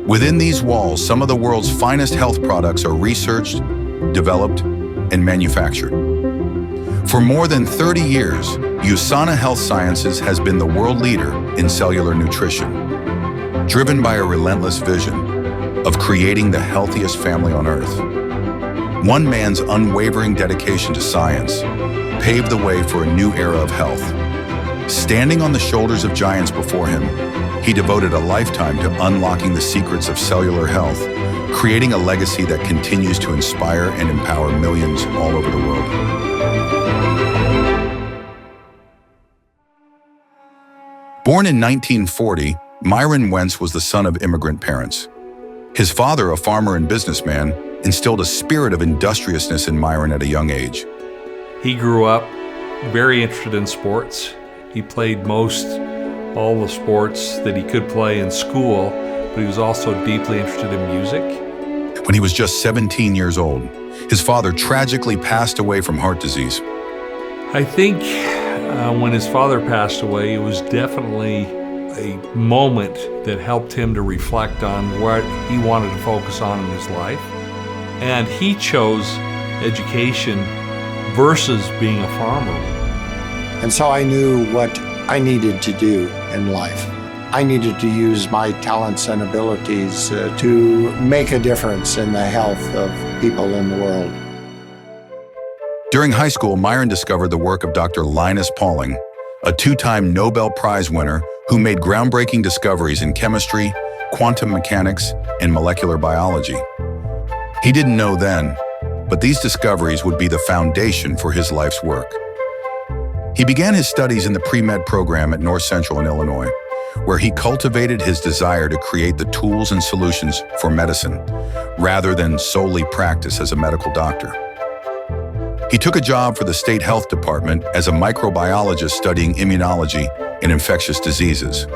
Within these walls, some of the world's finest health products are researched, developed, and manufactured. For more than 30 years, USANA Health Sciences has been the world leader in cellular nutrition, driven by a relentless vision of creating the healthiest family on Earth. One man's unwavering dedication to science paved the way for a new era of health. Standing on the shoulders of giants before him, he devoted a lifetime to unlocking the secrets of cellular health, creating a legacy that continues to inspire and empower millions all over the world. Born in 1940, Myron Wentz was the son of immigrant parents. His father, a farmer and businessman, instilled a spirit of industriousness in Myron at a young age. He grew up very interested in sports. He played all the sports that he could play in school, but he was also deeply interested in music. When he was just 17 years old, his father tragically passed away from heart disease. I think when his father passed away, it was definitely a moment that helped him to reflect on what he wanted to focus on in his life. And he chose education versus being a farmer. And so I knew what I needed to do in life. I needed to use my talents and abilities to make a difference in the health of people in the world. During high school, Myron discovered the work of Dr. Linus Pauling, a two-time Nobel Prize winner who made groundbreaking discoveries in chemistry, quantum mechanics, and molecular biology. He didn't know then, but these discoveries would be the foundation for his life's work. He began his studies in the pre-med program at North Central in Illinois, where he cultivated his desire to create the tools and solutions for medicine, rather than solely practice as a medical doctor. He took a job for the state health department as a microbiologist studying immunology and infectious diseases.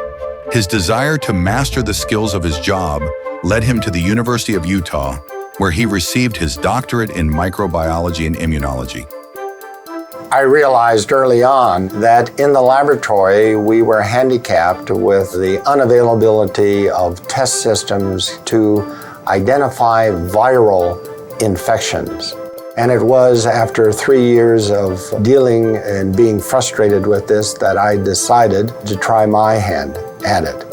His desire to master the skills of his job led him to the University of Utah, where he received his doctorate in microbiology and immunology. I realized early on that in the laboratory we were handicapped with the unavailability of test systems to identify viral infections. And it was after 3 years of dealing and being frustrated with this that I decided to try my hand at it.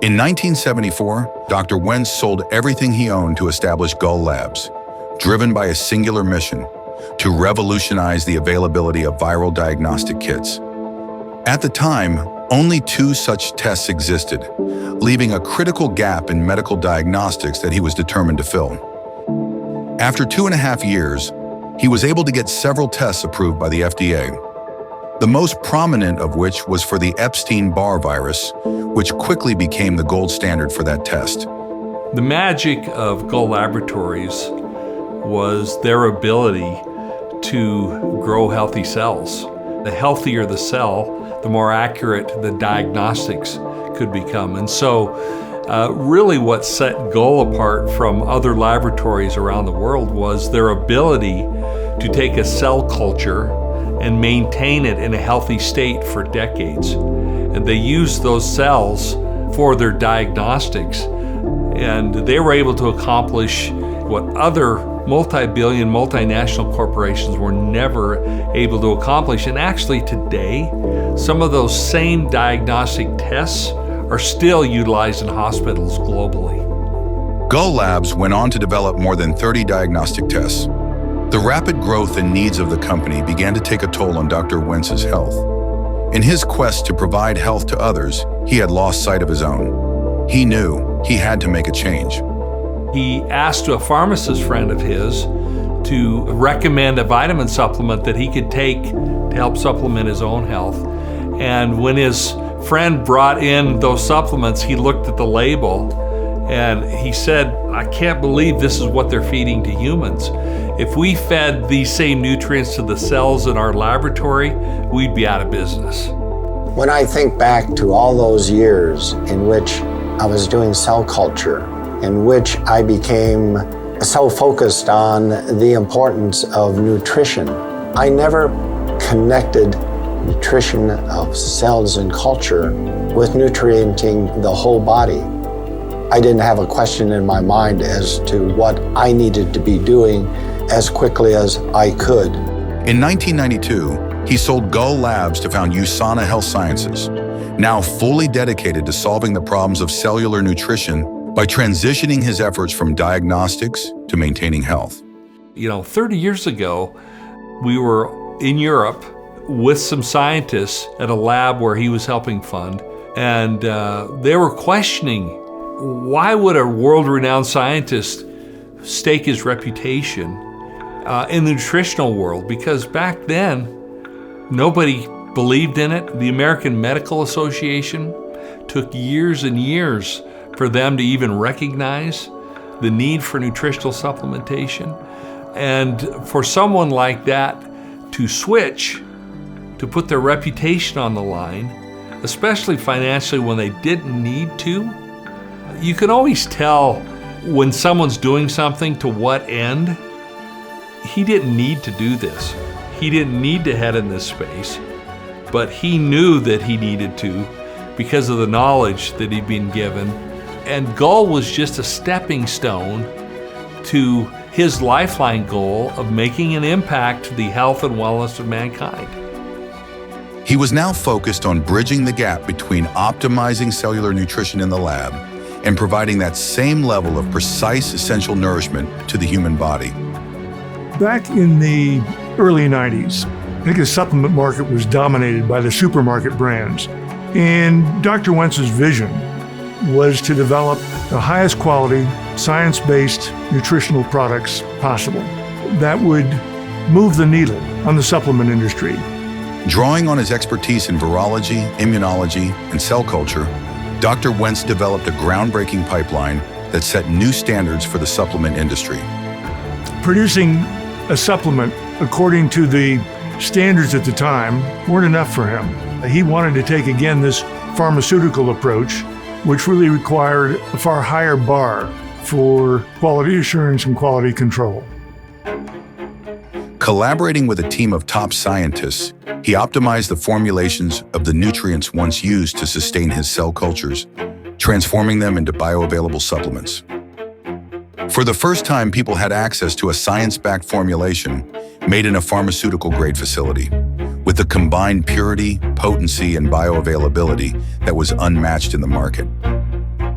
In 1974, Dr. Wentz sold everything he owned to establish Gull Labs, driven by a singular mission to revolutionize the availability of viral diagnostic kits. At the time, only 2 such tests existed, leaving a critical gap in medical diagnostics that he was determined to fill. After 2.5 years, he was able to get several tests approved by the FDA, the most prominent of which was for the Epstein-Barr virus, which quickly became the gold standard for that test. The magic of Gull Laboratories was their ability to grow healthy cells. The healthier the cell, the more accurate the diagnostics could become. And so really what set Gull apart from other laboratories around the world was their ability to take a cell culture and maintain it in a healthy state for decades. And they used those cells for their diagnostics. And they were able to accomplish what other multi-billion, multinational corporations were never able to accomplish. And actually today, some of those same diagnostic tests are still utilized in hospitals globally. Gull Labs went on to develop more than 30 diagnostic tests. The rapid growth and needs of the company began to take a toll on Dr. Wentz's health. In his quest to provide health to others, he had lost sight of his own. He knew he had to make a change. He asked a pharmacist friend of his to recommend a vitamin supplement that he could take to help supplement his own health. And when his friend brought in those supplements, he looked at the label and he said, "I can't believe this is what they're feeding to humans. If we fed these same nutrients to the cells in our laboratory, we'd be out of business." When I think back to all those years in which I was doing cell culture, in which I became so focused on the importance of nutrition, I never connected nutrition of cells and culture with nutrienting the whole body. I didn't have a question in my mind as to what I needed to be doing as quickly as I could. In 1992, he sold Gull Labs to found USANA Health Sciences, now fully dedicated to solving the problems of cellular nutrition by transitioning his efforts from diagnostics to maintaining health. 30 years ago, we were in Europe with some scientists at a lab where he was helping fund, and they were questioning, why would a world-renowned scientist stake his reputation in the nutritional world? Because back then, nobody believed in it. The American Medical Association took years and years for them to even recognize the need for nutritional supplementation. And for someone like that to switch, to put their reputation on the line, especially financially when they didn't need to, you can always tell when someone's doing something to what end. He didn't need to do this. He didn't need to head in this space, but he knew that he needed to because of the knowledge that he'd been given. And Gull was just a stepping stone to his lifeline goal of making an impact to the health and wellness of mankind. He was now focused on bridging the gap between optimizing cellular nutrition in the lab and providing that same level of precise essential nourishment to the human body. Back in the early 90s, I think the supplement market was dominated by the supermarket brands. And Dr. Wentz's vision was to develop the highest quality, science-based nutritional products possible that would move the needle on the supplement industry. Drawing on his expertise in virology, immunology, and cell culture, Dr. Wentz developed a groundbreaking pipeline that set new standards for the supplement industry. Producing a supplement according to the standards at the time weren't enough for him. He wanted to take again this pharmaceutical approach, which really required a far higher bar for quality assurance and quality control. Collaborating with a team of top scientists, he optimized the formulations of the nutrients once used to sustain his cell cultures, transforming them into bioavailable supplements. For the first time, people had access to a science-backed formulation made in a pharmaceutical-grade facility, with the combined purity, potency, and bioavailability that was unmatched in the market.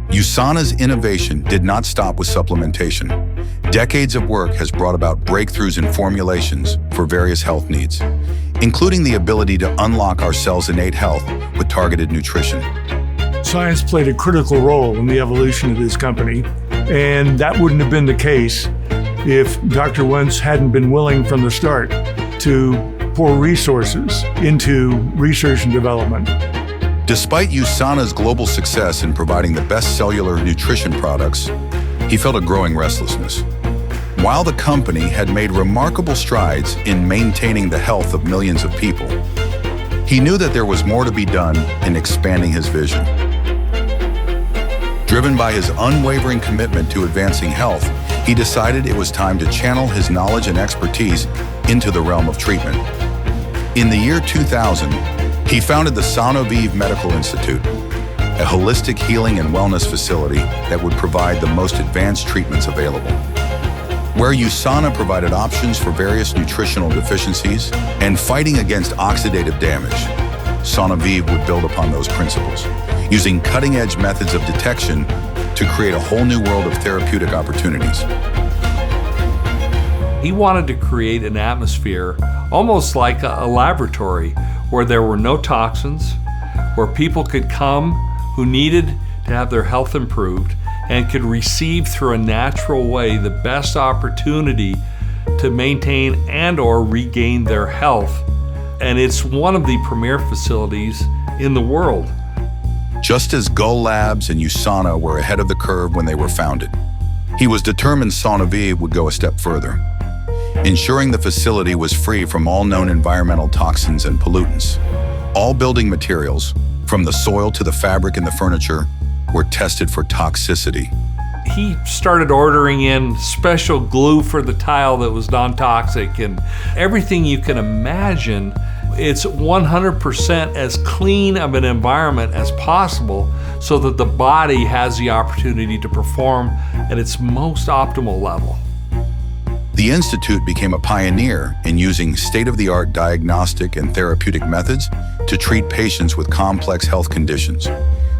USANA's innovation did not stop with supplementation. Decades of work has brought about breakthroughs in formulations for various health needs, including the ability to unlock our cells' innate health with targeted nutrition. Science played a critical role in the evolution of this company, and that wouldn't have been the case if Dr. Wentz hadn't been willing from the start to pour resources into research and development. Despite USANA's global success in providing the best cellular nutrition products, he felt a growing restlessness. While the company had made remarkable strides in maintaining the health of millions of people, he knew that there was more to be done in expanding his vision. Driven by his unwavering commitment to advancing health, he decided it was time to channel his knowledge and expertise into the realm of treatment. In the year 2000, he founded the Sanoviv Medical Institute, a holistic healing and wellness facility that would provide the most advanced treatments available. Where USANA provided options for various nutritional deficiencies and fighting against oxidative damage, Sanoviv would build upon those principles, using cutting-edge methods of detection to create a whole new world of therapeutic opportunities. He wanted to create an atmosphere almost like a laboratory where there were no toxins, where people could come who needed to have their health improved and could receive through a natural way the best opportunity to maintain and or regain their health. And it's one of the premier facilities in the world. Just as Gull Labs and USANA were ahead of the curve when they were founded, he was determined Sanoviv would go a step further, ensuring the facility was free from all known environmental toxins and pollutants. All building materials, from the soil to the fabric and the furniture, were tested for toxicity. He started ordering in special glue for the tile that was non-toxic and everything you can imagine. it's 100% as clean of an environment as possible so that the body has the opportunity to perform at its most optimal level. The Institute became a pioneer in using state-of-the-art diagnostic and therapeutic methods to treat patients with complex health conditions,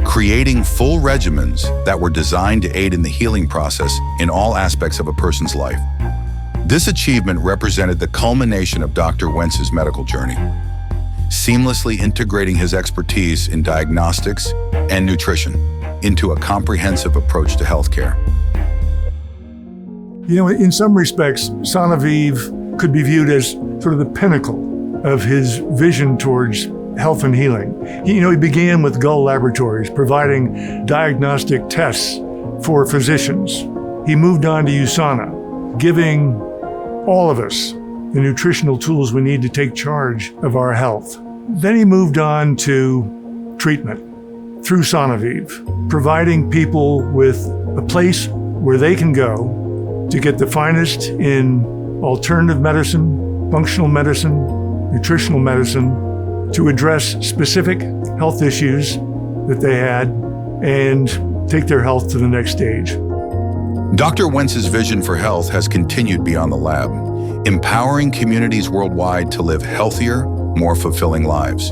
creating full regimens that were designed to aid in the healing process in all aspects of a person's life. This achievement represented the culmination of Dr. Wentz's medical journey, seamlessly integrating his expertise in diagnostics and nutrition into a comprehensive approach to healthcare. You know, in some respects, Sanoviv could be viewed as sort of the pinnacle of his vision towards health and healing. He began with Gull Laboratories, providing diagnostic tests for physicians. He moved on to USANA, giving all of us the nutritional tools we need to take charge of our health. Then he moved on to treatment through Sanoviv, providing people with a place where they can go to get the finest in alternative medicine, functional medicine, nutritional medicine, to address specific health issues that they had and take their health to the next stage. Dr. Wentz's vision for health has continued beyond the lab, empowering communities worldwide to live healthier, more fulfilling lives.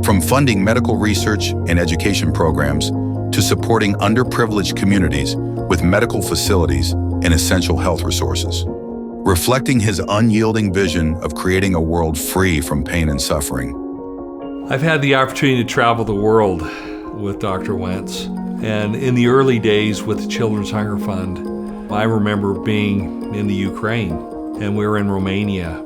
From funding medical research and education programs to supporting underprivileged communities with medical facilities and essential health resources, reflecting his unyielding vision of creating a world free from pain and suffering. I've had the opportunity to travel the world with Dr. Wentz, and in the early days with the Children's Hunger Fund, I remember being in the Ukraine, and we were in Romania,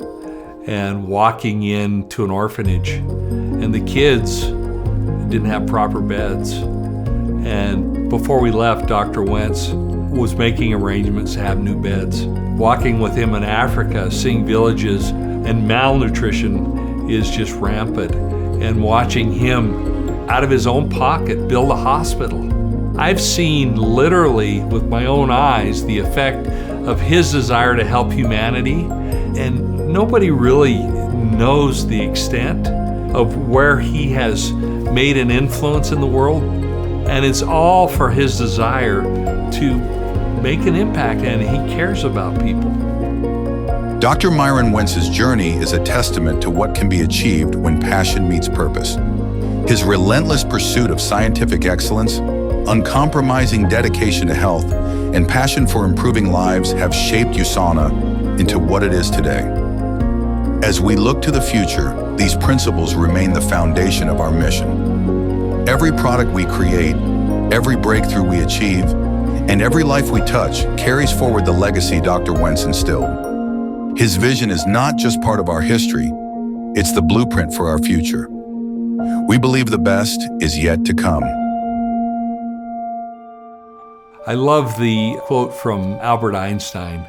and walking into an orphanage, and the kids didn't have proper beds. And before we left, Dr. Wentz was making arrangements to have new beds. Walking with him in Africa, seeing villages and malnutrition is just rampant, and watching him out of his own pocket build a hospital. I've seen literally with my own eyes the effect of his desire to help humanity, and nobody really knows the extent of where he has made an influence in the world, and it's all for his desire to make an impact, and he cares about people. Dr. Myron Wentz's journey is a testament to what can be achieved when passion meets purpose. His relentless pursuit of scientific excellence, uncompromising dedication to health, and passion for improving lives have shaped USANA into what it is today. As we look to the future, these principles remain the foundation of our mission. Every product we create, every breakthrough we achieve, and every life we touch carries forward the legacy Dr. Wentz instilled. His vision is not just part of our history, it's the blueprint for our future. We believe the best is yet to come. I love the quote from Albert Einstein.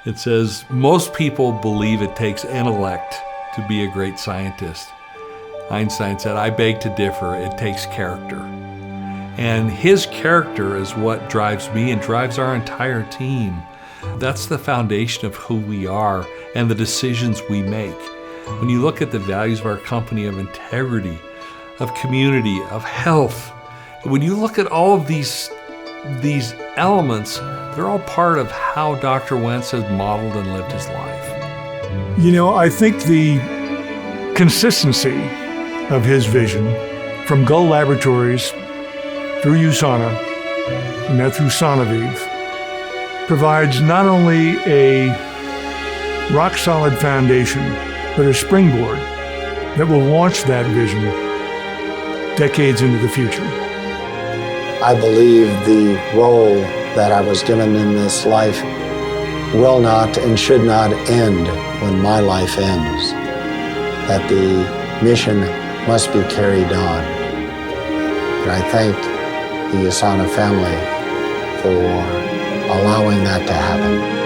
It says, "Most people believe it takes intellect to be a great scientist." Einstein said, "I beg to differ, it takes character." And his character is what drives me and drives our entire team. That's the foundation of who we are and the decisions we make. When you look at the values of our company of integrity, of community, of health, when you look at all of these elements, they're all part of how Dr. Wentz has modeled and lived his life. I think the consistency of his vision from Gull Laboratories through USANA and now through Sanoviv provides not only a rock-solid foundation, but a springboard that will launch that vision decades into the future. I believe the role that I was given in this life will not and should not end when my life ends, that the mission must be carried on. And I thank the USANA family for allowing that to happen.